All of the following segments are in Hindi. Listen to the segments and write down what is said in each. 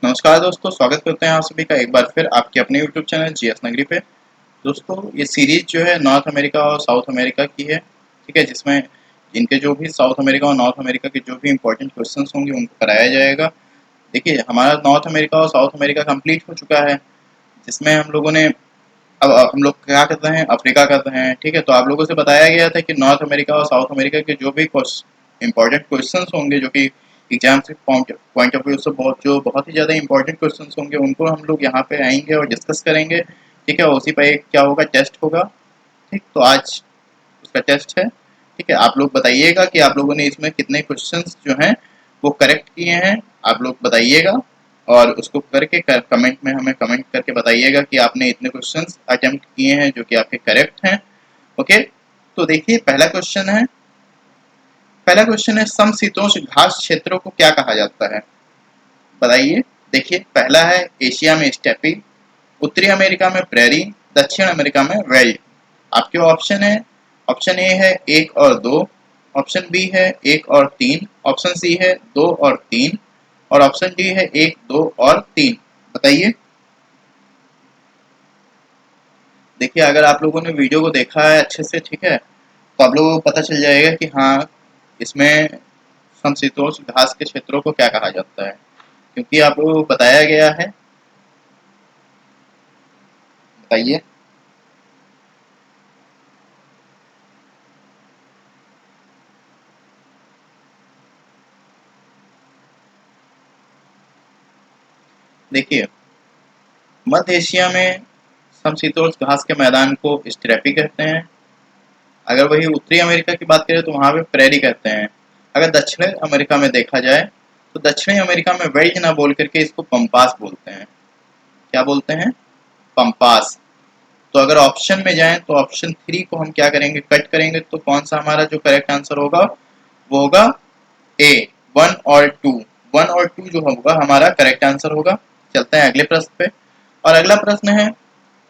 नमस्कार दोस्तों, स्वागत करते हैं आप सभी का एक बार फिर आपके अपने YouTube चैनल जीएस नगरी पे। दोस्तों, ये सीरीज जो है नॉर्थ अमेरिका और साउथ अमेरिका की है, ठीक है, जिसमें इनके जो भी साउथ अमेरिका और नॉर्थ अमेरिका के जो भी इंपॉर्टेंट क्वेश्चंस होंगे उनको कराया जाएगा। देखिए, हमारा नॉर्थ अमेरिका और साउथ अमेरिका कंप्लीट हो चुका है, जिसमें हम लोगों ने अब हम लोग क्या कर रहे हैं, अफ्रीका कर रहे हैं, ठीक है। तो आप लोगों से बताया गया था कि नॉर्थ अमेरिका और साउथ अमेरिका के जो भी इंपॉर्टेंट क्वेश्चंस होंगे, जो कि एग्जाम से पॉइंट ऑफ व्यू से बहुत ही ज़्यादा इंपॉर्टेंट क्वेश्चंस होंगे, उनको हम लोग यहाँ पे आएंगे और डिस्कस करेंगे, ठीक है। उसी पर एक क्या होगा, टेस्ट होगा, ठीक। तो आज उसका टेस्ट है, ठीक है। आप लोग बताइएगा कि आप लोगों ने इसमें कितने क्वेश्चंस जो हैं वो करेक्ट किए हैं, आप लोग बताइएगा। और उसको करके कमेंट में हमें कमेंट करके बताइएगा कि आपने इतने क्वेश्चंस अटेम्प्ट किए हैं जो कि आपके करेक्ट हैं। ओके, तो देखिए पहला क्वेश्चन है समशीतोष्ण घास क्षेत्रों को क्या कहा जाता है, बताइए। देखिए, पहला है एशिया में स्टेपी, उत्तरी अमेरिका में प्रेरी, दक्षिण अमेरिका में वेल्ड। आपके ऑप्शन है, ऑप्शन ए है एक और दो, ऑप्शन बी है एक और तीन, ऑप्शन सी है दो और तीन, और ऑप्शन डी है एक दो और तीन। बताइए। देखिए, अगर आप लोगों ने वीडियो को देखा है अच्छे से, ठीक है, तो आप लोगों को पता चल जाएगा कि हाँ, इसमें समशीतोष्ण घास के क्षेत्रों को क्या कहा जाता है, क्योंकि आपको बताया गया है। बताइए। देखिए, मध्य एशिया में समशीतोष्ण घास के मैदान को स्टेपी कहते हैं। अगर वही उत्तरी अमेरिका की बात करें तो वहां पे प्रेरी कहते हैं। अगर दक्षिण अमेरिका में देखा जाए तो दक्षिणी अमेरिका में वेल्ड ना बोल करके इसको पंपास बोलते हैं। क्या बोलते हैं? पंपास। तो अगर ऑप्शन में जाएं तो ऑप्शन थ्री को हम क्या करेंगे, कट करेंगे, तो कौन सा हमारा जो करेक्ट आंसर होगा वो होगा ए, वन और टू। वन और टू जो होगा हमारा करेक्ट आंसर होगा। चलते हैं अगले प्रश्न पे। और अगला प्रश्न है,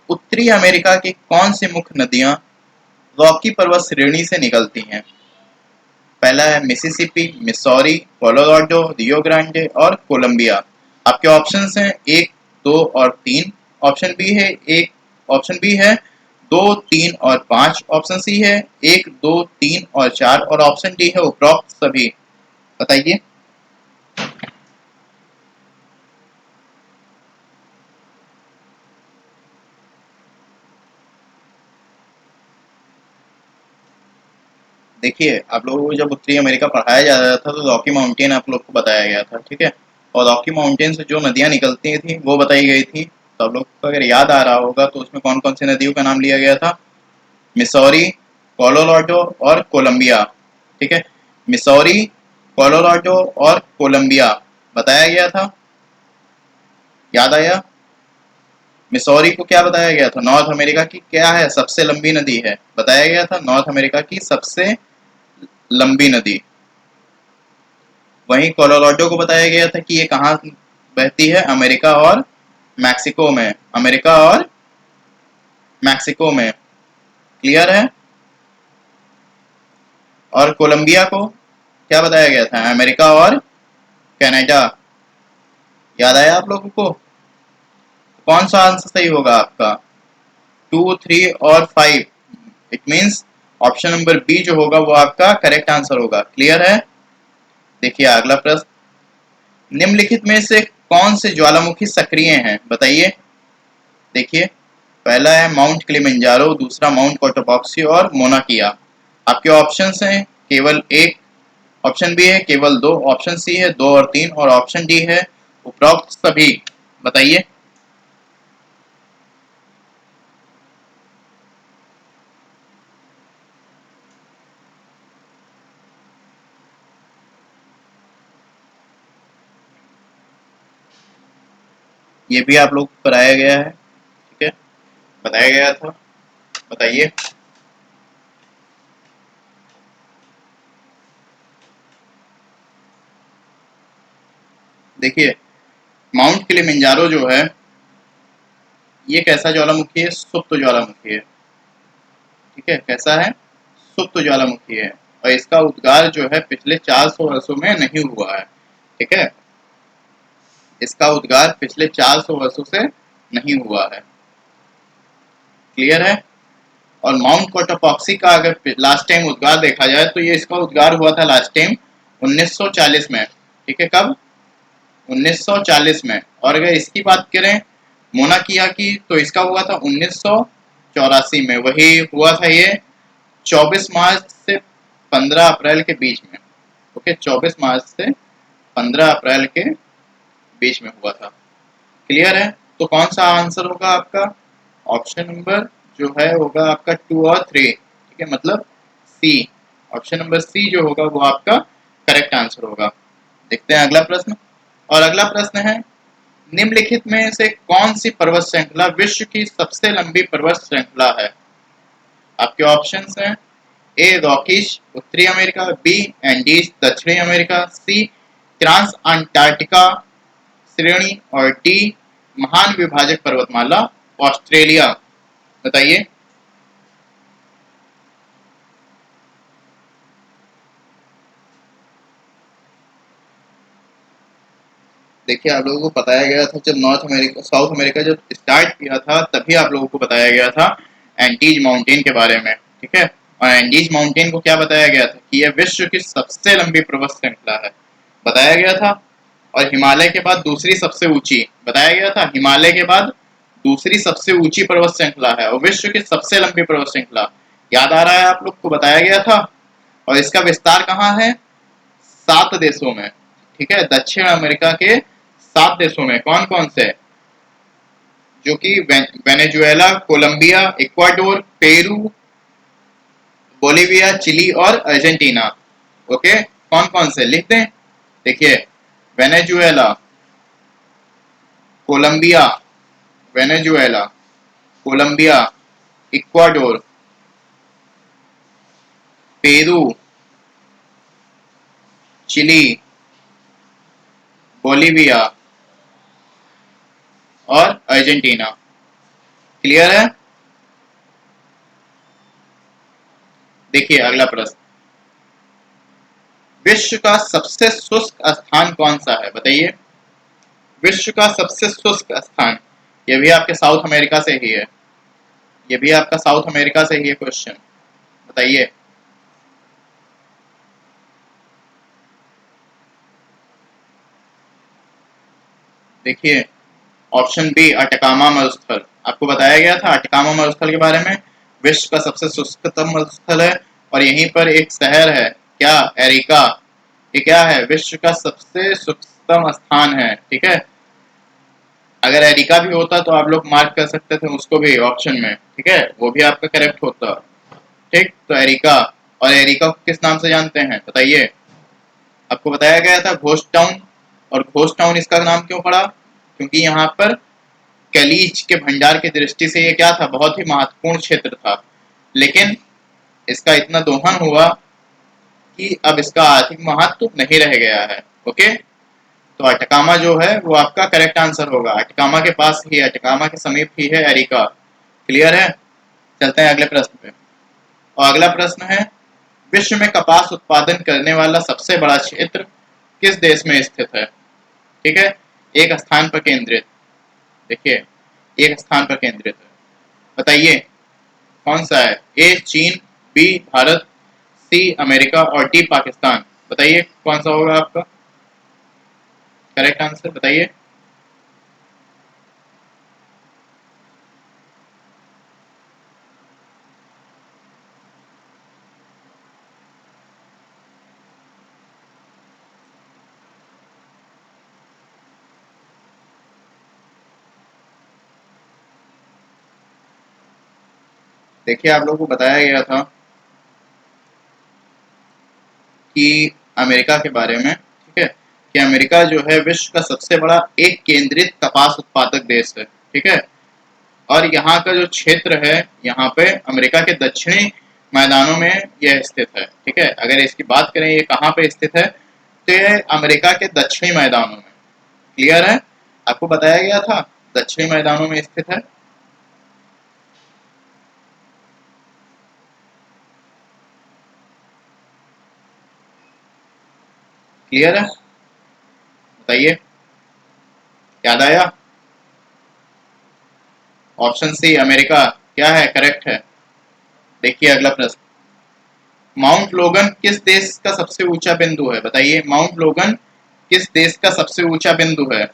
उत्तरी अमेरिका की कौन सी मुख्य नदियां रॉकी पर्वत श्रेणी से निकलती हैं? पहला है Mississippi, Missouri, Colorado, Rio Grande और कोलंबिया। आपके ऑप्शंस हैं एक, दो और तीन। ऑप्शन बी है एक, ऑप्शन बी है दो, तीन और पांच। ऑप्शन सी है एक, दो, तीन और चार, और ऑप्शन डी है उपरोक्त सभी। बताइए। देखिए, आप लोगों को जब उत्तरी अमेरिका पढ़ाया जा रहा था तो रॉकी माउंटेन आप लोग को बताया गया था, ठीक है। और रॉकी माउंटेन से जो नदियां निकलती थी वो बताई गई थी। तो आप लोग को अगर याद आ रहा होगा तो उसमें कौन कौन सी नदियों का नाम लिया गया था? मिसौरी, कोलोराडो और कोलंबिया, ठीक है। मिसौरी, कोलोराडो और कोलंबिया बताया गया था। याद आया? मिसौरी को क्या बताया गया था? नॉर्थ अमेरिका की क्या है, सबसे लंबी नदी है, बताया गया था नॉर्थ अमेरिका की सबसे लंबी नदी। वहीं कोलोराडो को बताया गया था कि ये कहाँ बहती है, अमेरिका और मैक्सिको में। अमेरिका और मैक्सिको में। क्लियर है? और कोलंबिया को क्या बताया गया था? अमेरिका और कनाडा। याद आया आप लोगों को? कौन सा आंसर सही होगा आपका? टू, थ्री और five. It means option number B जो होगा वो आपका करेक्ट आंसर होगा। क्लियर है? देखिए अगला प्रश्न, निम्नलिखित में से कौन से ज्वालामुखी सक्रिय हैं, बताइए। देखिए, पहला है माउंट किलिमंजारो, दूसरा माउंट कोटोपॉक्सी और मोना किया। आपके ऑप्शंस हैं केवल एक, ऑप्शन बी है केवल दो, ऑप्शन सी है दो और तीन, और ऑप्शन डी है उपरोक्त सभी। बताइए। ये भी आप लोग को कराया गया है, ठीक है, बताया गया था। बताइए। देखिए, माउंट किलिमंजारो जो है ये कैसा ज्वालामुखी है? सुप्त ज्वालामुखी है, ठीक है। कैसा है? सुप्त ज्वालामुखी है। और इसका उद्गार जो है पिछले 400 वर्षों में नहीं हुआ है, ठीक है। इसका उद्गार पिछले 400 वर्षों से नहीं हुआ है। क्लियर है? और माउंट कोटापॉक्सी का अगर लास्ट टाइम उद्गार देखा जाए तो ये इसका उद्गार हुआ था लास्ट टाइम 1940 में। ठीक है, कब? 1940 में। और अगर इसकी बात करें मोना किया की, तो इसका हुआ था 1984 में। वही हुआ था ये 24 मार्च से 15 अप्रैल के बीच में। ओके, 24 मार्च से 15 अप्रैल के बीच में हुआ था। क्लियर है? तो कौन सा आंसर होगा आपका? ऑप्शन नंबर जो है होगा आपका 2 और 3। ठीक है, मतलब सी। ऑप्शन नंबर सी जो होगा वो आपका करेक्ट आंसर होगा। देखते हैं अगला प्रश्न। और अगला प्रश्न है, निम्नलिखित में से कौन सी पर्वत श्रृंखला विश्व की सबसे लंबी पर्वत श्रृंखला है? आपके ऑप्शंस हैं ए रॉकीज उत्तरी अमेरिका, बी एंडीज दक्षिणी अमेरिका, सी ट्रांस अंटार्कटिका श्रेणी और डी महान विभाजक पर्वतमाला ऑस्ट्रेलिया। बताइए। देखिए, आप लोगों को बताया गया था जब नॉर्थ अमेरिका साउथ अमेरिका जब स्टार्ट किया था तभी आप लोगों को बताया गया था एंटीज माउंटेन के बारे में। ठीक है, और एंडीज माउंटेन को क्या बताया गया था कि यह विश्व की सबसे लंबी पर्वत श्रृंखला है, बताया गया था। और हिमालय के बाद दूसरी सबसे ऊंची बताया गया था, हिमालय के बाद दूसरी सबसे ऊंची पर्वत श्रृंखला है और विश्व की सबसे लंबी पर्वत श्रृंखला। याद आ रहा है आप लोग को? बताया गया था। और इसका विस्तार कहाँ है? 7 देशों में। ठीक है, दक्षिण अमेरिका के 7 देशों में। कौन कौन से? जो कि Venezuela, Colombia, Ecuador, Peru, Bolivia, Chile और अर्जेंटीना। ओके, कौन कौन से लिख दें? देखिए, Venezuela, Colombia, Venezuela, Colombia, Ecuador, Peru, Chile, Bolivia और अर्जेंटीना। क्लियर है? देखिए अगला प्रश्न, विश्व का सबसे शुष्क स्थान कौन सा है? बताइए। विश्व का सबसे शुष्क स्थान, ये भी आपके साउथ अमेरिका से ही है। ये भी आपका साउथ अमेरिका से ही है क्वेश्चन। बताइए। देखिए, ऑप्शन बी अटकामा मरुस्थल। आपको बताया गया था अटकामा मरुस्थल के बारे में, विश्व का सबसे शुष्कतम मरुस्थल है। और यहीं पर एक शहर है, क्या? एरिका। ये क्या है? विश्व का सबसे शुष्कतम स्थान है। ठीक है, अगर एरिका भी होता तो आप लोग मार्क कर सकते थे उसको भी ऑप्शन में। ठीक है, वो भी आपका करेक्ट होता। ठीक, तो एरिका। और एरिका को किस नाम से जानते हैं? बताइए। आपको बताया गया था घोस्ट टाउन। और घोस्ट टाउन इसका नाम क्यों पड़ा? क्योंकि यहाँ पर खनिज के भंडार की दृष्टि से ये क्या था? बहुत ही महत्वपूर्ण क्षेत्र था। लेकिन इसका इतना दोहन हुआ कि अब इसका आर्थिक महत्व नहीं रह गया है। ओके, तो अटकामा जो है वो आपका करेक्ट आंसर होगा। अटकामा के पास ही, अटकामा के समीप ही है एरिका। क्लियर है? चलते हैं अगले प्रश्न पे। और अगला प्रश्न है, विश्व में कपास उत्पादन करने वाला सबसे बड़ा क्षेत्र किस देश में स्थित है? ठीक है, एक स्थान पर केंद्रित। देखिए, एक स्थान पर केंद्रित है। बताइए कौन सा है? ए चीन, बी भारत, सी अमेरिका और डी पाकिस्तान। बताइए कौन सा होगा आपका करेक्ट आंसर? बताइए। देखिए, आप लोगों को बताया गया था कि अमेरिका के बारे में। ठीक है, कि अमेरिका जो है विश्व का सबसे बड़ा एक केंद्रित कपास उत्पादक देश है। ठीक है, और यहाँ का जो क्षेत्र है, यहाँ पे अमेरिका के दक्षिणी मैदानों में यह स्थित है। ठीक है, अगर इसकी बात करें ये कहाँ पे स्थित है, तो ये अमेरिका के दक्षिणी मैदानों में। क्लियर है? आपको बताया गया था दक्षिणी मैदानों में स्थित है। क्लियर है? बताइए। याद आया? ऑप्शन सी अमेरिका क्या है, करेक्ट है। देखिए अगला प्रश्न, माउंट लोगन किस देश का सबसे ऊंचा बिंदु है? बताइए, माउंट लोगन किस देश का सबसे ऊंचा बिंदु है?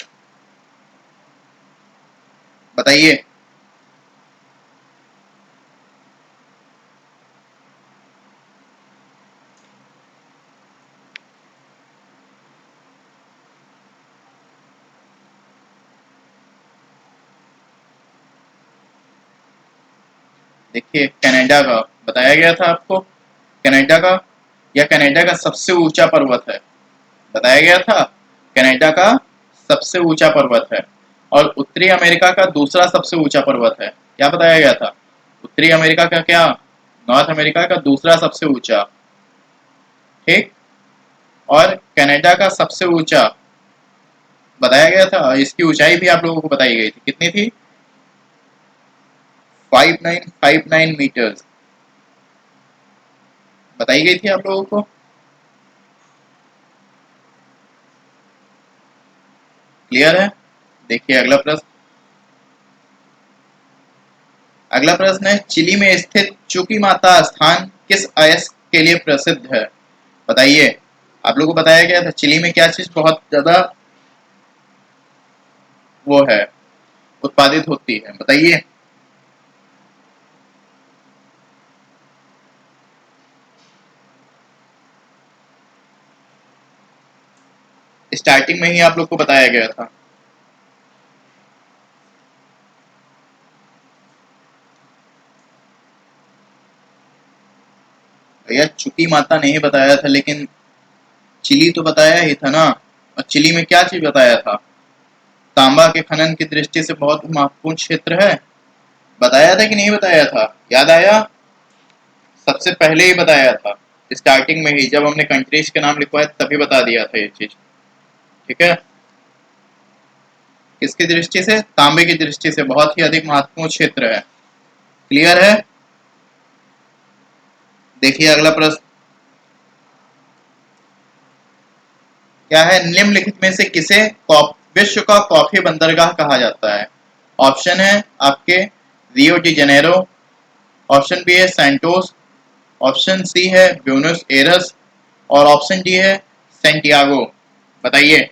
बताइए। देखिए कनाडा का बताया गया था आपको, कनाडा का, या कनाडा का सबसे ऊंचा पर्वत है, बताया गया था कनाडा का सबसे ऊंचा पर्वत है। और उत्तरी अमेरिका का दूसरा सबसे ऊंचा पर्वत है, क्या बताया गया था? उत्तरी अमेरिका का क्या, नॉर्थ अमेरिका का दूसरा सबसे ऊंचा, ठीक। और कनाडा का सबसे ऊंचा बताया गया था, इसकी ऊंचाई भी आप लोगों को बताई गई थी, कितनी थी? 5959 मीटर बताई गई थी आप लोगों को। क्लियर है? देखिए अगला प्रश्न, अगला प्रश्न है, चिली में स्थित चुकी माता स्थान किस अयस्क के लिए प्रसिद्ध है? बताइए। आप लोगों को बताया गया था चिली में क्या चीज बहुत ज्यादा वो है, उत्पादित होती है, बताइए। स्टार्टिंग में ही आप लोग को बताया गया था। भैया चुकी माता नहीं बताया था, लेकिन चिली तो बताया ही था ना। और चिली में क्या चीज बताया था? तांबा के खनन की दृष्टि से बहुत महत्वपूर्ण क्षेत्र है, बताया था कि नहीं बताया था? याद आया? सबसे पहले ही बताया था, स्टार्टिंग में ही जब हमने कंट्रीज के नाम लिखवाए तभी बता दिया था ये चीज, ठीक है। किसकी दृष्टि से? तांबे की दृष्टि से बहुत ही अधिक महत्वपूर्ण क्षेत्र है। क्लियर है? देखिए अगला प्रश्न क्या है, निम्नलिखित में से किसे विश्व का कॉफी बंदरगाह कहा जाता है? ऑप्शन है आपके Rio de Janeiro, option B है सैंटोस, ऑप्शन सी है ब्यूनस एयर्स, और ऑप्शन डी है सेंटियागो। बताइए।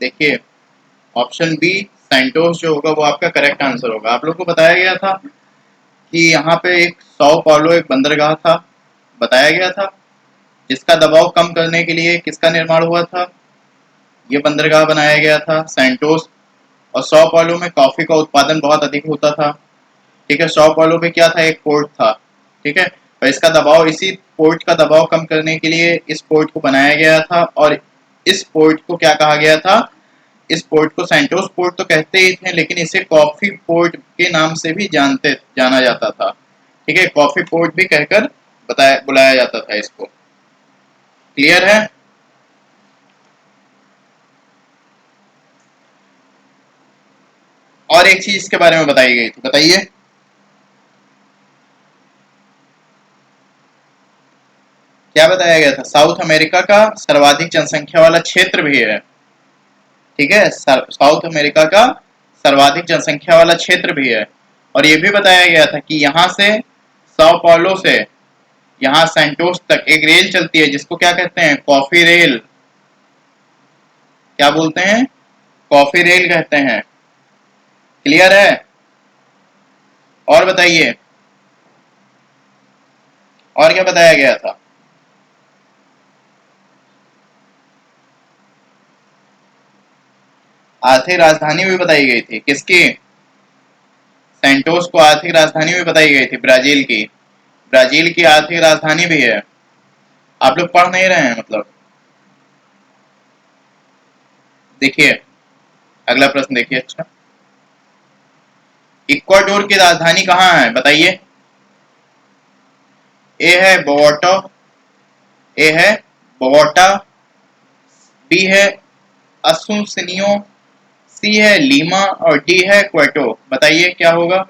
देखिए ऑप्शन बी सैंटोस जो होगा वो आपका करेक्ट आंसर होगा। आप लोग को बताया गया था कि यहाँ पे एक सौ पॉलो एक बंदरगाह था, बताया गया था, जिसका दबाव कम करने के लिए किसका निर्माण हुआ था? ये बंदरगाह बनाया गया था सैंटोस। और सौ पालो में कॉफी का उत्पादन बहुत अधिक होता था, ठीक है। सौ पालो में क्या था, एक पोर्ट था, ठीक है। और इसका दबाव, इसी पोर्ट का दबाव कम करने के लिए इस पोर्ट को बनाया गया था। और इस पोर्ट को क्या कहा गया था? इस पोर्ट को सैंटोस पोर्ट तो कहते ही थे, लेकिन इसे कॉफी पोर्ट के नाम से भी जाना जाता था, ठीक है। कॉफी पोर्ट भी कहकर बताया बुलाया जाता था इसको। क्लियर है? और एक चीज इसके बारे में बताई गई थी, बताइए। क्या बताया गया था? साउथ अमेरिका का सर्वाधिक जनसंख्या वाला क्षेत्र भी है, ठीक है। साउथ अमेरिका का सर्वाधिक जनसंख्या वाला क्षेत्र भी है। और ये भी बताया गया था कि यहाँ से साओ पाउलो से यहाँ सैंटोस तक एक रेल चलती है, जिसको क्या कहते हैं? Coffee rail. क्या बोलते हैं? कॉफी रेल कहते हैं। क्लियर है? और बताइए, और क्या बताया गया था? आर्थिक राजधानी भी बताई गई थी, किसकी? सेंटोस को आर्थिक राजधानी भी बताई गई थी ब्राजील की। ब्राजील की आर्थिक राजधानी भी है। आप लोग पढ़ नहीं रहे हैं मतलब। देखिए अगला प्रश्न देखिए। अच्छा, इक्वाडोर की राजधानी कहाँ है बताइए। ए है बोगोटा, ए है बोगोटा, बी है असुंसिनियो, सी है लीमा और डी है क्वेटो। बताइए क्या होगा।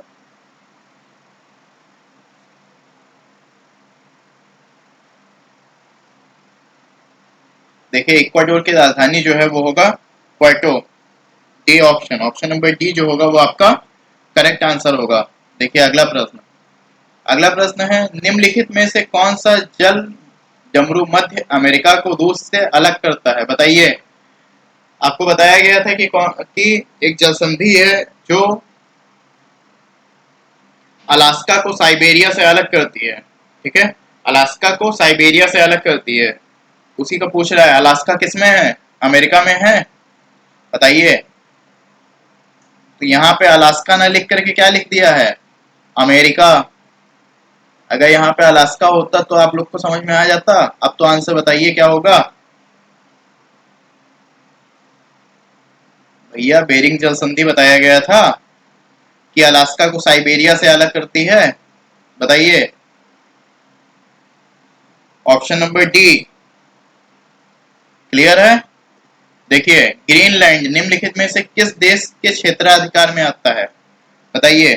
देखिए इक्वाडोर की राजधानी जो है वो होगा Kyoto. D option, option number D जो होगा वो आपका करेक्ट आंसर होगा। देखिए अगला प्रश्न। अगला प्रश्न है निम्नलिखित में से कौन सा जल डमरू मध्य अमेरिका को रूस से अलग करता है बताइए। आपको बताया गया था कि एक जल संधि है जो अलास्का को साइबेरिया से अलग करती है। ठीक है, अलास्का को साइबेरिया से अलग करती है। उसी का पूछ रहा है अलास्का किसमें है, अमेरिका में है बताइए। तो यहाँ पे अलास्का ना लिख करके क्या लिख दिया है, अमेरिका। अगर यहाँ पे अलास्का होता तो आप लोग को समझ में आ जाता। अब तो आंसर बताइए क्या होगा। भैया बेरिंग जल संधि बताया गया था कि अलास्का को साइबेरिया से अलग करती है। बताइए ऑप्शन नंबर डी। क्लियर है। देखिए ग्रीनलैंड निम्नलिखित में से किस देश के क्षेत्राधिकार में आता है बताइए।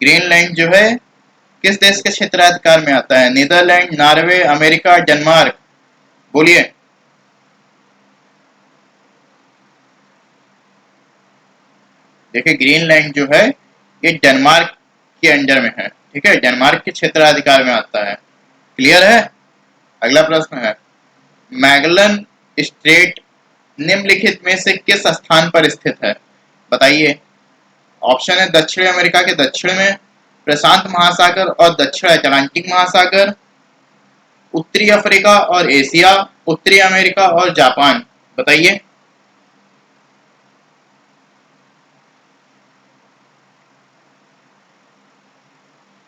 ग्रीनलैंड जो है किस देश के क्षेत्राधिकार में आता है, नीदरलैंड, नॉर्वे, अमेरिका, डेनमार्क। बोलिए। देखिए ग्रीनलैंड जो है ये डेनमार्क के अंडर में है। ठीक है, डेनमार्क के क्षेत्राधिकार में आता है। क्लियर है। अगला प्रश्न है मैगलन स्ट्रेट निम्नलिखित में से किस स्थान पर स्थित है बताइए। ऑप्शन है दक्षिण अमेरिका के दक्षिण में, प्रशांत महासागर और दक्षिण अटलांटिक महासागर, उत्तरी अफ्रीका और एशिया, उत्तरी अमेरिका और जापान। बताइए।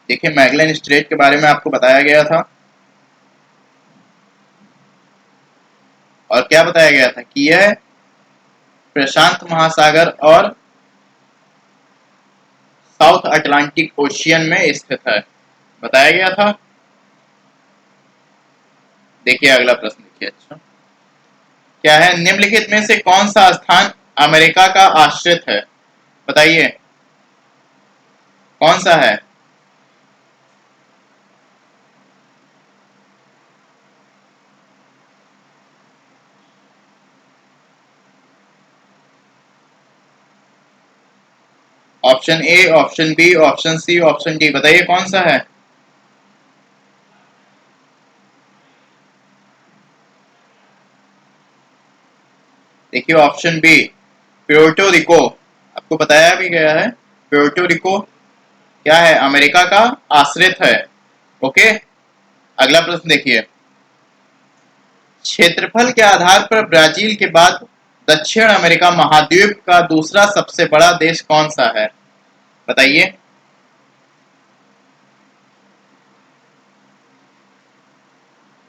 देखिए मैगलन स्ट्रेट के बारे में आपको बताया गया था और क्या बताया गया था कि यह प्रशांत महासागर और साउथ अटलांटिक ओशियन में स्थित है, बताया गया था। देखिए अगला प्रश्न देखिए। अच्छा, क्या है निम्नलिखित में से कौन सा स्थान अमेरिका का आश्रित है बताइए, कौन सा है। Option A, option B, option C, option D. बताइए कौन सा है। देखिए ऑप्शन बी प्योर्टो रिको, आपको बताया भी गया है प्योर्टो रिको क्या है, अमेरिका का आश्रित है। ओके। अगला प्रश्न देखिए। क्षेत्रफल के आधार पर ब्राजील के बाद दक्षिण अमेरिका महाद्वीप का दूसरा सबसे बड़ा देश कौन सा है बताइए।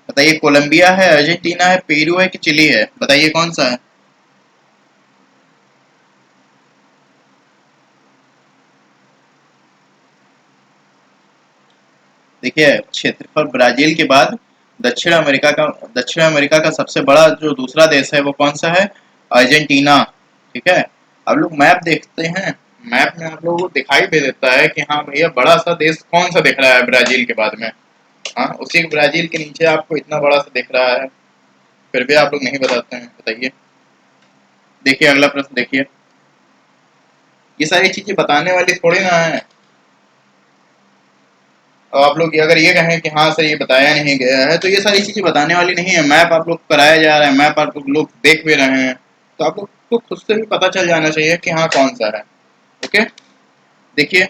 बताइए कोलंबिया है, अर्जेंटीना है, पेरू है कि चिली है। बताइए कौन सा है। देखिए क्षेत्रफल ब्राजील के बाद दक्षिण अमेरिका का सबसे बड़ा जो दूसरा देश है वो कौन सा है, अर्जेंटीना। ठीक है। अब लोग मैप देखते हैं, मैप में आप लोगों को दिखाई भी देता है कि हाँ भैया बड़ा सा देश कौन सा दिख रहा है ब्राजील के बाद में। हाँ उसी ब्राजील के नीचे आपको इतना बड़ा सा दिख रहा है, फिर भी आप लोग नहीं बताते हैं। बताइए। देखिए अगला प्रश्न देखिए। ये सारी चीजें बताने वाली थोड़ी ना है। अब आप लोग अगर ये कहें कि हाँ सर ये बताया नहीं गया है तो ये सारी चीजें बताने वाली नहीं है। मैप आप लोग कराया जा रहा है, मैप आप लोग देख भी रहे हैं, तो आप लोग को खुद से भी पता चल जाना चाहिए कि हाँ कौन सा है। ओके। देखिए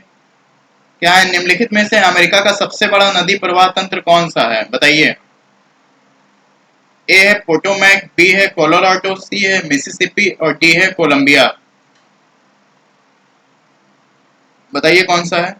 क्या है निम्नलिखित में से अमेरिका का सबसे बड़ा नदी प्रवाह तंत्र कौन सा है बताइए। ए है पोटोमैक, बी है कोलोराडो, सी है मिसिसिपी और डी है कोलंबिया। बताइए कौन सा है।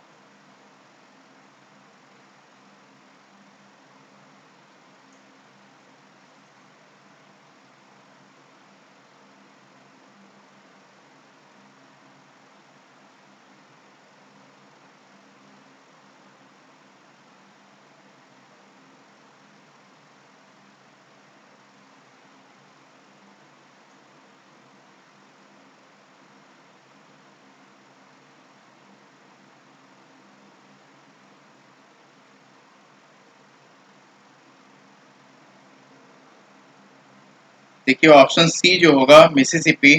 देखिए ऑप्शन सी जो होगा मिसिसिपी,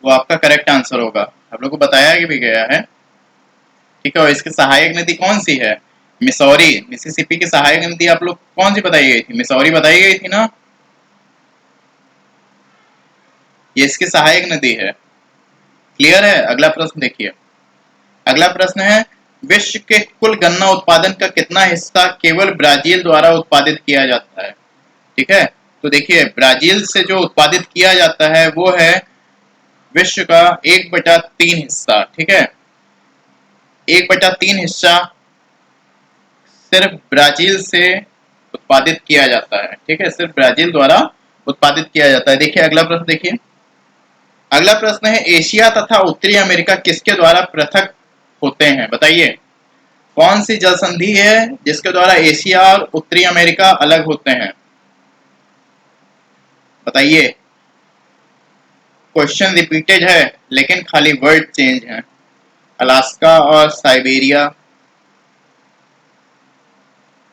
वो आपका करेक्ट आंसर होगा। आप लोग को बताया कि भी गया है। ठीक है, और इसकी सहायक नदी कौन सी है? मिसौरी। मिसिसिपी की सहायक नदी आप लोग कौन सी बताई गई थी? मिसौरी बताई गई थी ना। ये इसकी सहायक नदी है। क्लियर है। अगला प्रश्न देखिए। अगला प्रश्न है, विश्व के कुल गन्ना उत्पादन का कितना हिस्सा केवल ब्राजील द्वारा उत्पादित किया जाता है? ठीक है, तो देखिए ब्राजील से जो उत्पादित किया जाता है वो है विश्व का 1/3 हिस्सा। ठीक है, 1/3 हिस्सा सिर्फ ब्राजील से उत्पादित किया जाता है। ठीक है, सिर्फ ब्राजील द्वारा उत्पादित किया जाता है। देखिए अगला प्रश्न देखिए। अगला प्रश्न है, एशिया तथा उत्तरी अमेरिका किसके द्वारा पृथक होते हैं? बताइए कौन सी जल संधि है जिसके द्वारा एशिया और उत्तरी अमेरिका अलग होते हैं? बताइए। क्वेश्चन रिपीटेड है लेकिन खाली वर्ड चेंज है। अलास्का और साइबेरिया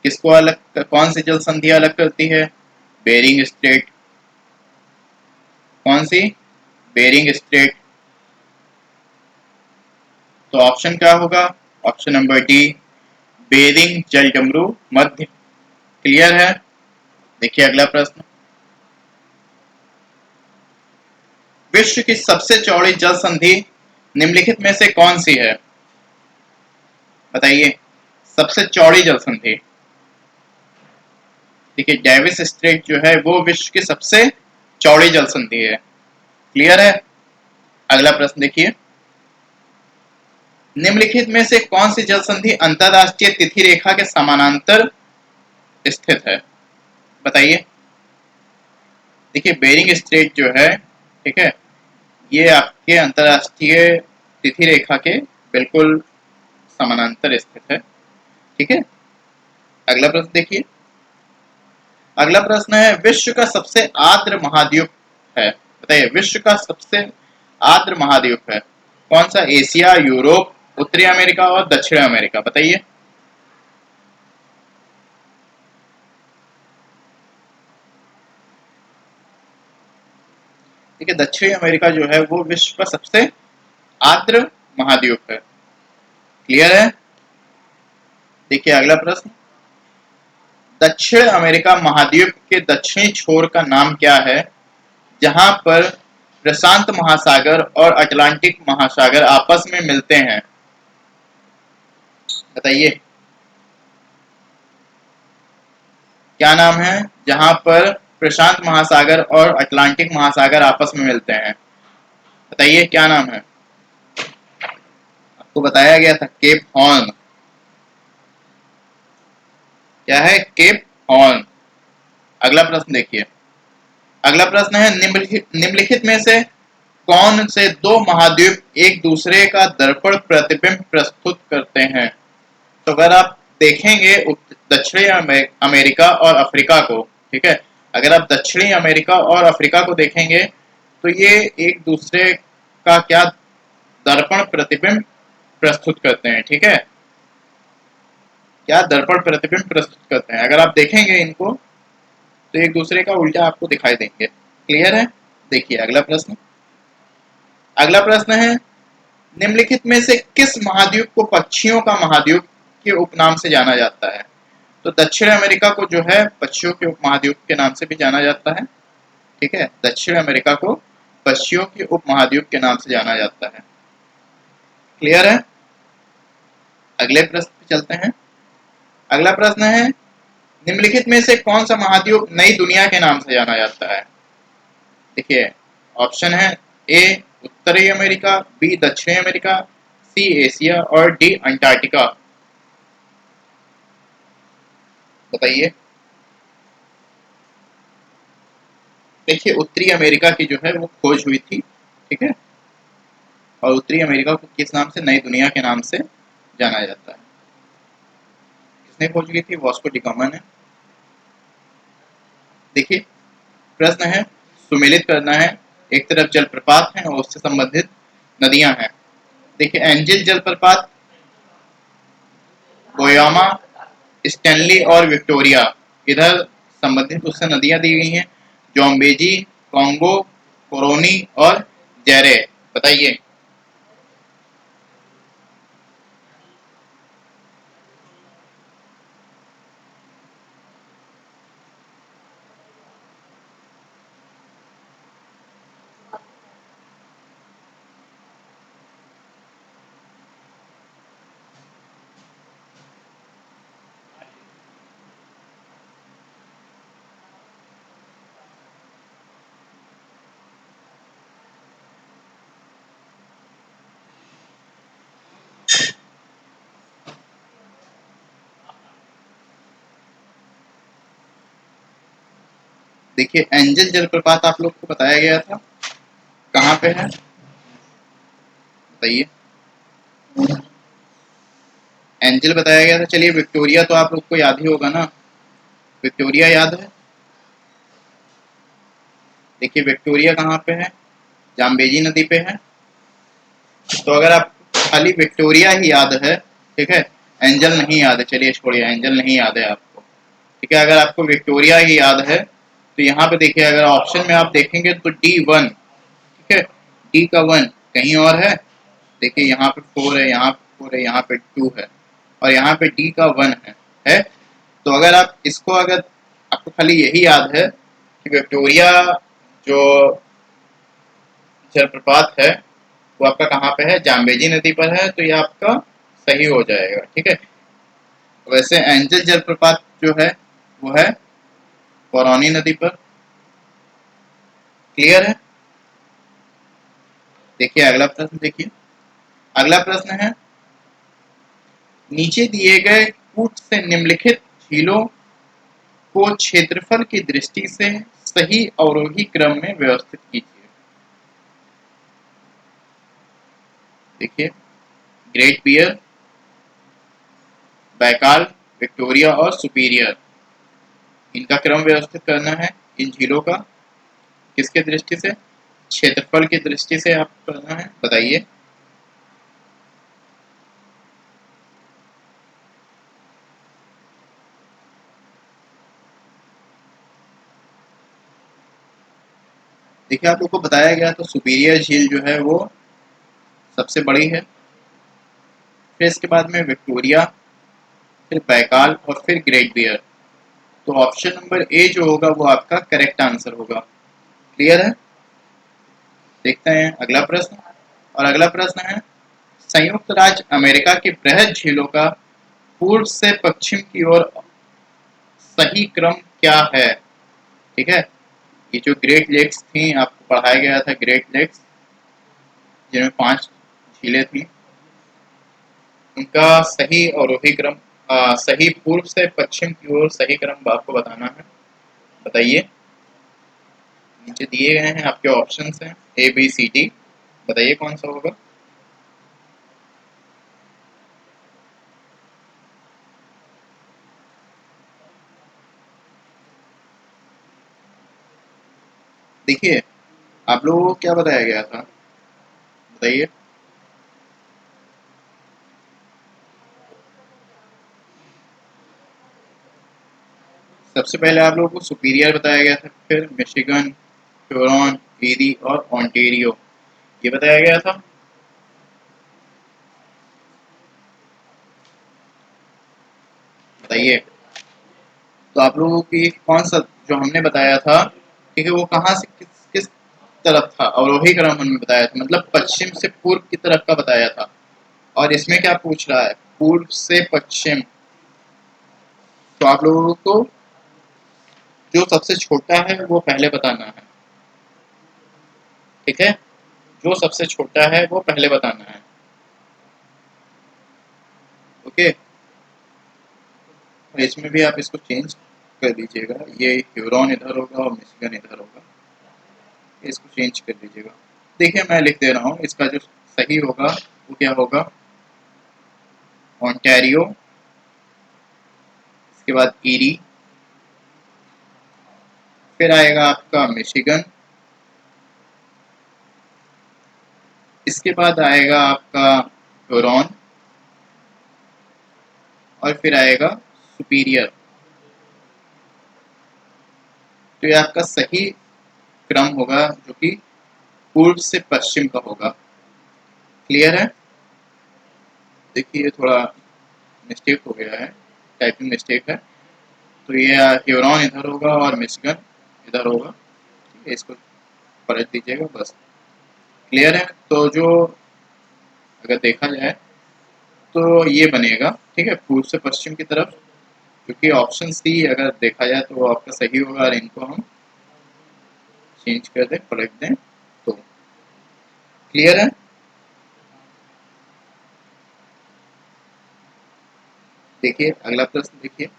किसको अलग, कौन सी जल संधि अलग करती है? Bering Strait. कौन सी? Bering Strait. तो ऑप्शन क्या होगा? ऑप्शन नंबर डी, बेरिंग जल डमरू मध्य। क्लियर है। देखिए अगला प्रश्न। विश्व की सबसे चौड़ी जल संधि निम्नलिखित में से कौन सी है? बताइए सबसे चौड़ी जल संधि। देखिए डेविस स्ट्रेट जो है वो विश्व की सबसे चौड़ी जल संधि है। क्लियर है। अगला प्रश्न देखिए। निम्नलिखित में से कौन सी जल संधि अंतरराष्ट्रीय तिथि रेखा के समानांतर स्थित है? बताइए। देखिए बेरिंग स्ट्रेट जो है, ठीक है, ये आपके अंतरराष्ट्रीय तिथि रेखा के बिल्कुल समानांतर स्थित है। ठीक है। अगला प्रश्न देखिए। अगला प्रश्न है, विश्व का सबसे आर्द्र महाद्वीप है? बताइए विश्व का सबसे आर्द्र महाद्वीप है कौन सा? एशिया, यूरोप, उत्तरी अमेरिका और दक्षिण अमेरिका। बताइए। देखिए दक्षिणी अमेरिका जो है वो विश्व का सबसे आर्द्र महाद्वीप है। क्लियर है। देखिए अगला प्रश्न। दक्षिण अमेरिका महाद्वीप के दक्षिणी छोर का नाम क्या है जहां पर प्रशांत महासागर और अटलांटिक महासागर आपस में मिलते हैं? बताइए क्या नाम है जहां पर प्रशांत महासागर और अटलांटिक महासागर आपस में मिलते हैं? बताइए क्या नाम है। आपको बताया गया था केप हॉर्न। क्या है? Cape Horn. अगला प्रश्न देखिए। अगला प्रश्न है, निम्नलिखित में से कौन से दो महाद्वीप एक दूसरे का दर्पण प्रतिबिंब प्रस्तुत करते हैं? तो अगर आप देखेंगे दक्षिणी अमेरिका और अफ्रीका को, ठीक है, अगर आप दक्षिणी अमेरिका और अफ्रीका को देखेंगे तो ये एक दूसरे का क्या दर्पण प्रतिबिंब प्रस्तुत करते हैं। ठीक है, क्या दर्पण प्रतिबिंब प्रस्तुत करते हैं। अगर आप देखेंगे इनको तो एक दूसरे का उल्टा आपको दिखाई देंगे। क्लियर है। देखिए अगला प्रश्न। अगला प्रश्न है, निम्नलिखित में से किस महाद्वीप को पक्षियों का महाद्वीप के उपनाम से जाना जाता है? तो दक्षिण अमेरिका को जो है पक्षियों के उपमहाद्वीप के नाम से भी जाना जाता है। ठीक है, दक्षिण अमेरिका को पक्षियों के उपमहाद्वीप के नाम से जाना जाता है। क्लियर है। अगले प्रश्न पे चलते हैं। अगला प्रश्न है, निम्नलिखित में से कौन सा महाद्वीप नई दुनिया के नाम से जाना जाता है? देखिए ऑप्शन है, ए उत्तरी अमेरिका, बी दक्षिणी अमेरिका, सी एशिया और डी अंटार्कटिका? बताइए। देखिए उत्तरी अमेरिका की जो है वो खोज हुई थी, ठीक है, और उत्तरी अमेरिका को किस नाम से, नई दुनिया के नाम से जाना जाता है? किसने खोज की थी? वास्को डी गामा ने। देखिए प्रश्न है, सुमेलित करना है, एक तरफ जलप्रपात है और उससे संबंधित नदियां हैं। देखिए एंजल जलप्रपात, गोयामा, स्टैनली और विक्टोरिया, इधर संबंधित उससे नदियां दी गई हैं, जोम्बेजी, कॉन्गो, कोरोनी और जेरे। बताइए। देखिए एंजल जलप्रपात आप लोग को बताया गया था, कहाँ पे है बताइए। एंजल बताया गया था, चलिए विक्टोरिया तो आप लोग को याद ही होगा ना, विक्टोरिया याद है? देखिए विक्टोरिया कहाँ पे है, जाम्बेजी नदी पे है। तो अगर आप खाली विक्टोरिया ही याद है, ठीक है, एंजल नहीं याद है, चलिए छोड़िए, एंजल नहीं याद है आपको, ठीक है, अगर आपको विक्टोरिया ही याद है तो यहाँ पे देखिए, अगर ऑप्शन में आप देखेंगे तो D1, ठीक है, डी का 1 कहीं और है, देखिए यहाँ पे 4 है, यहाँ पे 4 है, यहाँ पे 2 है, और यहाँ पे डी का 1 है। तो अगर आप इसको, अगर आपको खाली यही याद है कि विक्टोरिया जो जलप्रपात है वो आपका कहाँ पे है, जाम्बेजी नदी पर है, तो ये आपका सही हो जाएगा, ठीक है। वैसे एंजल जलप्रपात जो है वो है बरौनी नदी पर। क्लियर है? देखिए अगला प्रश्न देखिए, अगला प्रश्न है, नीचे दिए गए कूट से निम्नलिखित झीलों को क्षेत्रफल की दृष्टि से सही अवरोही क्रम में व्यवस्थित कीजिए। देखिए ग्रेट बियर, बैकाल, विक्टोरिया और सुपीरियर, इनका क्रम व्यवस्थित करना है इन झीलों का, किसके दृष्टि से, क्षेत्रफल की दृष्टि से आप करना है, बताइए। देखिए आप लोग को बताया गया तो सुपीरियर झील जो है वो सबसे बड़ी है, फिर इसके बाद में विक्टोरिया, फिर बैकाल और फिर ग्रेट बियर। तो ऑप्शन नंबर ए जो होगा वो आपका करेक्ट आंसर होगा। क्लियर है? देखते हैं अगला प्रश्न, और अगला प्रश्न है, संयुक्त राज्य अमेरिका की बृहद झीलों का पूर्व से पश्चिम की ओर सही क्रम क्या है? ठीक है, ये जो ग्रेट लेक्स थी आपको पढ़ाया गया था, ग्रेट लेक्स जिनमें 5 झीलें थी, उनका सही अवरोही क्रम, सही पूर्व से पश्चिम की ओर सही क्रम आपको बताना है। बताइए, नीचे दिए गए हैं आपके ऑप्शंस हैं ABCD, बताइए कौन सा होगा। देखिए आप लोगों को क्या बताया गया था, बताइए। सबसे पहले आप लोगों को सुपीरियर बताया गया था, फिर मिशिगन, हुरॉन, ईरी और ओंटेरियो, ये बताया गया था। बताइए, तो आप लोगों की कौन सा जो हमने बताया था, ठीक है, वो कहाँ से किस तरफ था, अवरोही क्रम हमने बताया था, मतलब पश्चिम से पूर्व की तरफ का बताया था, और इसमें क्या पूछ रहा है, पूर्व से पश्चिम। तो आप लोगों को जो सबसे छोटा है वो पहले बताना है, ठीक है, जो सबसे छोटा है वो पहले बताना है। ओके, और इसमें भी आप इसको चेंज कर दीजिएगा, ये ह्यूरॉन इधर होगा और मिशिगन इधर होगा, इसको चेंज कर दीजिएगा। देखिए मैं लिख दे रहा हूँ, इसका जो सही होगा वो क्या होगा, ओंटारियो, इसके बाद ईरी, फिर आएगा आपका मिशिगन, इसके बाद आएगा आपका ह्यूरॉन, और फिर आएगा सुपीरियर। तो ये आपका सही क्रम होगा जो कि पूर्व से पश्चिम का होगा। क्लियर है? देखिए थोड़ा मिस्टेक हो गया है, टाइपिंग मिस्टेक है। तो ये ह्यूरॉन इधर होगा और मिशिगन इधर होगा, ठीक है, इसको पलट दीजिएगा बस। क्लियर है? तो जो अगर देखा जाए तो ये बनेगा, ठीक है, पूर्व से पश्चिम की तरफ, क्योंकि ऑप्शन सी अगर देखा जाए तो वो आपका सही होगा, और इनको हम चेंज कर दें, पलट दें तो। क्लियर है? देखिए अगला प्रश्न देखिए,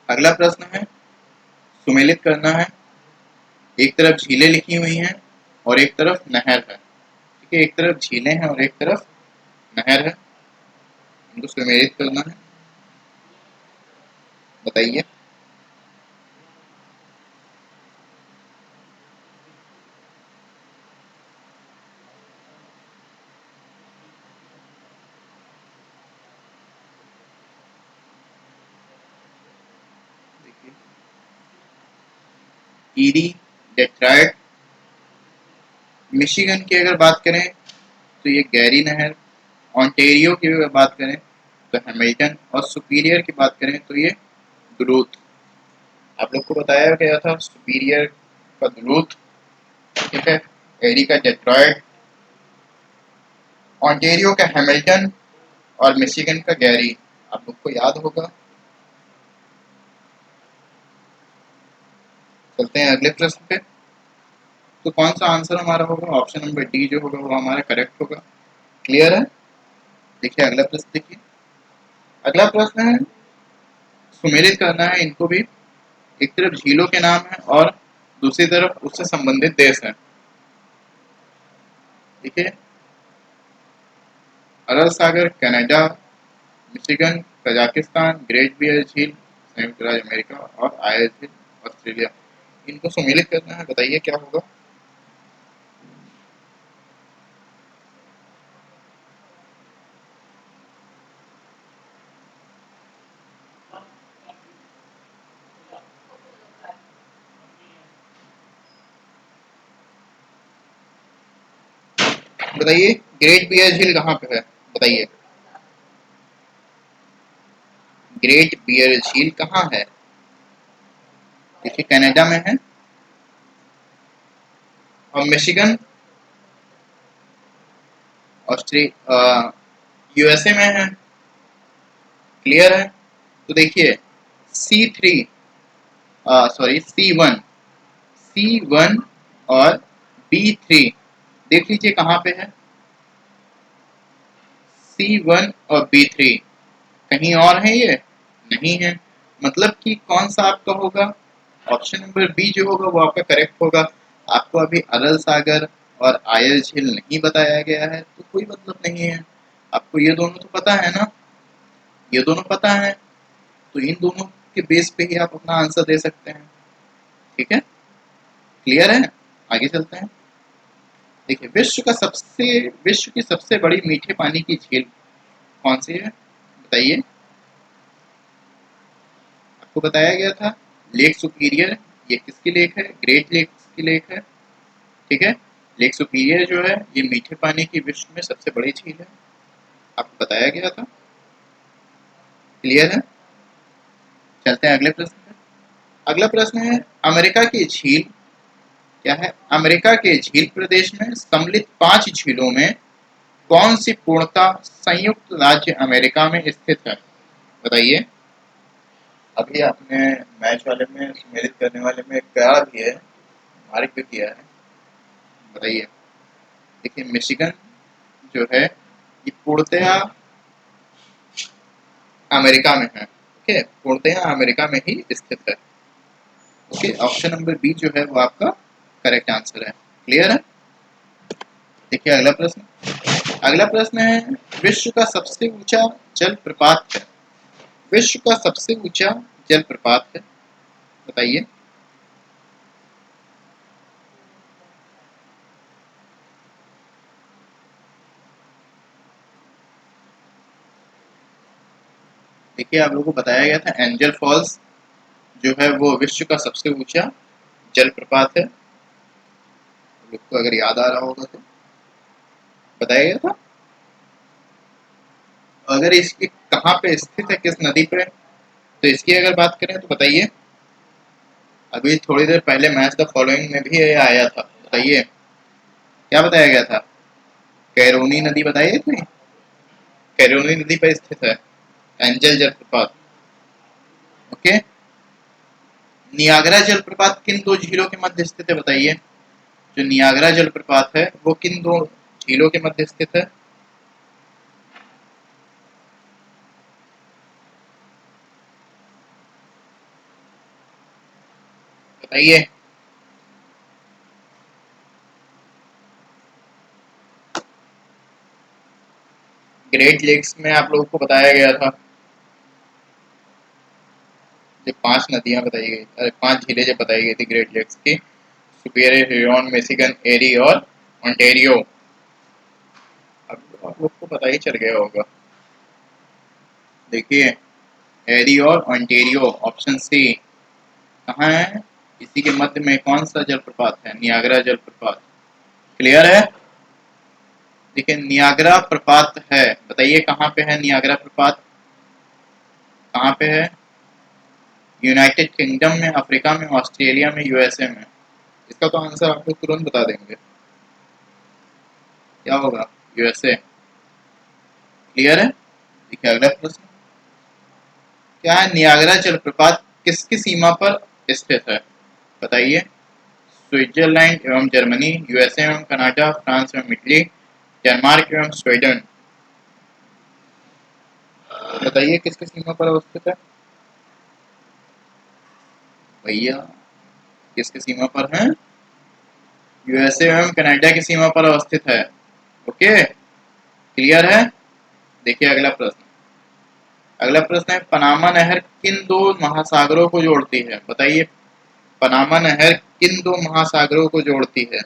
अगला प्रश्न है, सुमेलित करना है। एक तरफ झीलें लिखी हुई हैं और एक तरफ नहर है, ठीक है, एक तरफ झीलें हैं और एक तरफ नहर है, इनको सुमेलित करना है, बताइए। देखिए ईरी, डेट्रॉयट, मिशिगन की अगर बात करें तो ये गैरी नहर, ओंटेरियो की अगर बात करें तो हैमिल्टन, और सुपीरियर की बात करें तो ये डुलूथ। आप लोग को बताया गया था सुपीरियर का डुलूथ, ठीक है, एरी का डेट्रॉयट, ओंटेरियो का हैमिल्टन, और मिशिगन का गैरी। आप लोग को याद होगा। चलते हैं अगले प्रश्न पे। तो कौन सा आंसर हमारा होगा, ऑप्शन नंबर डी जो होगा वो हमारा करेक्ट होगा। क्लियर है? देखिए अगला प्रश्न देखिए, अगला प्रश्न है, सुमेलित करना है इनको भी। एक तरफ झीलों के नाम है और दूसरी तरफ उससे संबंधित देश है। देखिए अरब सागर Canada, Michigan Kazakhstan, Great Bear झील संयुक्त राज्य अमेरिका, और आयस झील ऑस्ट्रेलिया। इनको सुमेलित करना है, बताइए क्या होगा। बताइए ग्रेट बियर झील कहाँ पे है, बताइए। ग्रेट बियर झील कहाँ है? देखिए कनाडा में है, और मिशिगन ऑस्ट्रेलिया यूएसए में है। क्लियर है? तो देखिए C3, सॉरी C1 और B3, देख लीजिए कहाँ पे है। C1 और B3 कहीं और है ये? नहीं है। मतलब कि कौन सा आपका होगा, ऑप्शन नंबर बी जो होगा वो आपका करेक्ट होगा। आपको अभी अरल सागर और आयल झील नहीं बताया गया है तो कोई मतलब नहीं है। आपको ये दोनों तो पता है ना, ये दोनों पता है, तो इन दोनों के बेस पे ही आप अपना आंसर दे सकते हैं। ठीक है? क्लियर है? आगे चलते हैं। देखिए विश्व की सबसे बड़ी मीठे पानी की झील कौन सी है, बताइए। आपको बताया गया था लेक सुपीरियर, ये किसकी लेक है, ग्रेट लेक की लेक है, ठीक है। लेक सुपीरियर जो है ये मीठे पानी की विश्व में सबसे बड़ी झील है, आपको बताया गया था। क्लियर है? चलते हैं अगले प्रश्न पे। अगला प्रश्न है, अमेरिका की झील क्या है, अमेरिका के झील प्रदेश में सम्मिलित 5 झीलों में कौन सी पूर्णतः संयुक्त राज्य अमेरिका में स्थित है, बताइए। अभी आपने मैच वाले में सुमेलित करने वाले में क्या भी है, मार्क भी किया है, बताइए। देखिए मिशिगन जो है ये पूर्णतया अमेरिका में है। ओके, पूर्णतया अमेरिका में ही स्थित है। ओके, ऑप्शन नंबर बी जो है वो आपका करेक्ट आंसर है। क्लियर है? देखिए अगला प्रश्न। अगला प्रश्न है, विश्व का सबसे ऊंचा जल प्रपात है। विश्व का सबसे ऊंचा जल प्रपात है, बताइए। देखिए आप लोगों को बताया गया था एंजल फॉल्स जो है वो विश्व का सबसे ऊंचा जल प्रपात है। लोग को अगर याद आ रहा होगा तो बताया गया था। अगर इसकी कहाँ पे स्थित है, किस नदी पे, तो इसकी अगर बात करें तो बताइए। अभी थोड़ी देर पहले मैच द फॉलोइंग में भी ये आया था, बताइए क्या बताया गया था। कैरोनी नदी बताइए थी, कैरोनी नदी पर स्थित है एंजल जलप्रपात। ओके, नियाग्रा जलप्रपात किन दो झीलों के मध्य स्थित है, बताइए। जो नियाग्रा जलप्रपात है वो किन दो झीलों के मध्य स्थित है, बताइए। ग्रेट लेक्स में आप लोगों को बताया गया था, जो 5 नदियां बताई गई, अरे 5 झीलें जो बताई गई थी ग्रेट लेक्स की, सुपिरियर, हुरॉन, मिशिगन, एरी और ओंटारियो। अब तो आप लोग को पता ही चल गया होगा। देखिए, एरी और ओंटारियो, ऑप्शन सी कहाँ है, इसी के मध्य में कौन सा जलप्रपात है, नियाग्रा जलप्रपात। क्लियर है? देखिए नियाग्रा प्रपात है, बताइए कहाँ पे है नियाग्रा प्रपात, कहाँ पे है। यूनाइटेड किंगडम में, अफ्रीका में, ऑस्ट्रेलिया में, यूएसए में। इसका तो आंसर आपको तुरंत बता देंगे, क्या होगा, यूएसए। क्लियर है? देखिए अगला प्रश्न, क्या है नियाग्रा जलप्रपात किसकी सीमा पर स्थित है, बताइए। स्विट्जरलैंड एवं जर्मनी, यूएसए एवं कनाडा, फ्रांस एवं इटली, डेनमार्क एवं स्वीडन। बताइए किसकी सीमा पर अवस्थित है भैया, किसकी सीमा पर है, यूएसए एवं कनाडा की सीमा पर अवस्थित है। ओके, क्लियर है? देखिए अगला प्रश्न। अगला प्रश्न है, पनामा नहर किन दो महासागरों को जोड़ती है, बताइए। पनामा नहर किन दो महासागरों को जोड़ती है,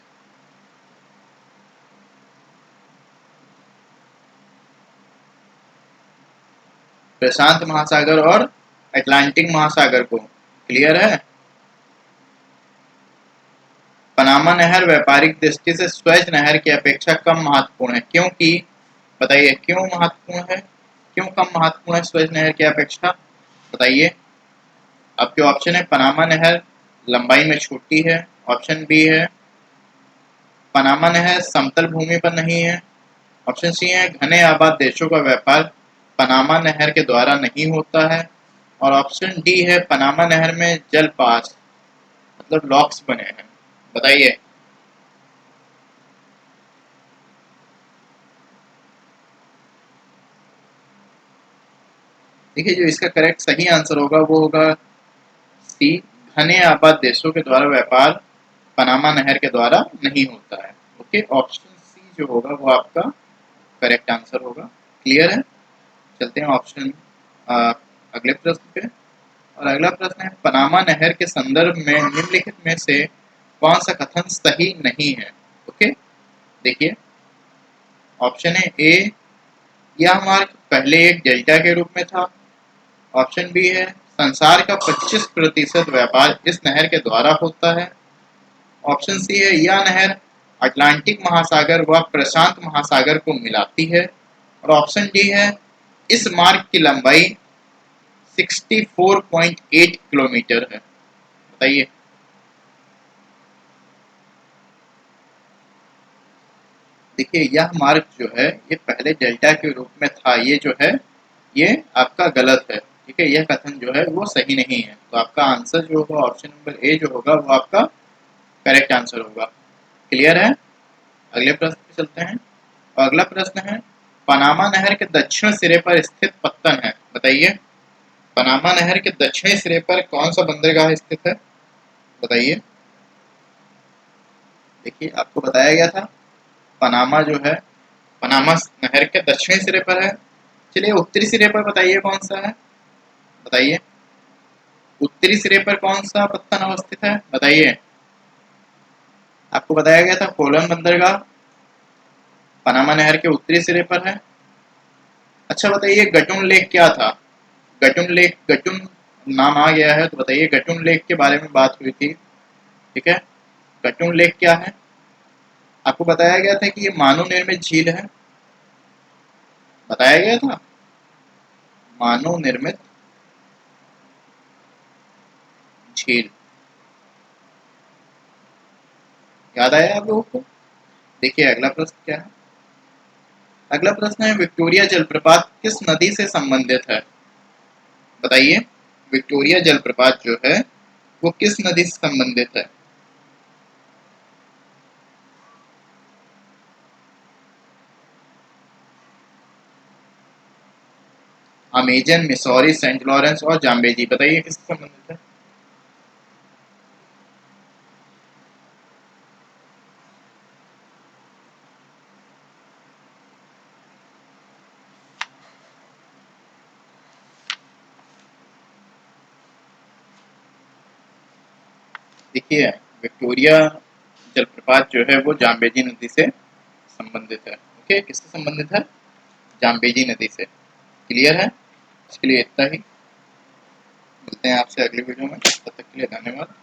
प्रशांत महासागर और अटलांटिक महासागर को। क्लियर है? पनामा नहर व्यापारिक दृष्टि से स्वेज नहर की अपेक्षा कम महत्वपूर्ण है, क्योंकि, बताइए क्यों महत्वपूर्ण है, क्यों कम महत्वपूर्ण है स्वेज नहर की अपेक्षा, बताइए। आपके ऑप्शन है, पनामा नहर लंबाई में छोटी है, ऑप्शन बी है पनामा नहर समतल भूमि पर नहीं है, ऑप्शन सी है घने आबाद देशों का व्यापार पनामा नहर के द्वारा नहीं होता है, और ऑप्शन डी है पनामा नहर में जल पास, मतलब लॉक्स बने हैं। बताइए। देखिए जो इसका करेक्ट सही आंसर होगा वो होगा सी, घने आबाद देशों के द्वारा व्यापार पनामा नहर के द्वारा नहीं होता है। ओके, ऑप्शन सी जो होगा वो आपका करेक्ट आंसर होगा। क्लियर है? चलते हैं ऑप्शन अगले प्रश्न पे। और अगला प्रश्न है, पनामा नहर के संदर्भ में निम्नलिखित में से कौन सा कथन सही नहीं है। ओके, देखिए ऑप्शन है ए, यह मार्ग पहले एक डेल्टा के रूप में था, ऑप्शन बी है संसार का 25% व्यापार इस नहर के द्वारा होता है, ऑप्शन सी है यह नहर अटलांटिक महासागर व प्रशांत महासागर को मिलाती है, और ऑप्शन डी है इस मार्ग की लंबाई 64.8 किलोमीटर है। बताइए। देखिए यह मार्ग जो है ये पहले डेल्टा के रूप में था, ये जो है ये आपका गलत है। ठीक है, यह कथन जो है वो सही नहीं है, तो आपका आंसर जो होगा ऑप्शन नंबर ए जो होगा वो आपका करेक्ट आंसर होगा। क्लियर है? अगले प्रश्न पे चलते हैं। और अगला प्रश्न है, पनामा नहर के दक्षिण सिरे पर स्थित पत्तन है, बताइए। पनामा नहर के दक्षिणी सिरे पर कौन सा बंदरगाह स्थित है, बताइए। देखिए आपको बताया गया था पनामा जो है, पनामा नहर के दक्षिणी सिरे पर है। चलिए उत्तरी सिरे पर बताइए कौन सा है, बताइए। उत्तरी सिरे पर कौन सा पत्तन अवस्थित है, बताइए। आपको बताया गया था कोलन बंदरगाह पनामा नहर के उत्तरी सिरे पर है। अच्छा बताइए गटुन लेक क्या था, गटुन लेक, गटुन नाम आ गया है तो बताइए गटुन लेक के बारे में बात हुई थी, ठीक है। गटुन लेक क्या है, आपको बताया गया था कि ये मानव निर्मित झील है, बताया गया था मानव निर्मित झील, याद आया आप लोगों को। देखिए अगला प्रश्न क्या है, अगला प्रश्न है विक्टोरिया जलप्रपात किस नदी से संबंधित है, बताइए। विक्टोरिया जलप्रपात जो है वो किस नदी से संबंधित है, अमेजन, मिसौरी, सेंट लॉरेंस और जाम्बेजी, बताइए किससे संबंधित है। देखिए विक्टोरिया जलप्रपात जो है वो जाम्बेजी नदी से संबंधित है, ओके। किससे संबंधित है, जाम्बेजी नदी से, क्लियर है। इसके लिए इतना ही, मिलते हैं आपसे अगले वीडियो में, तब तक के लिए धन्यवाद।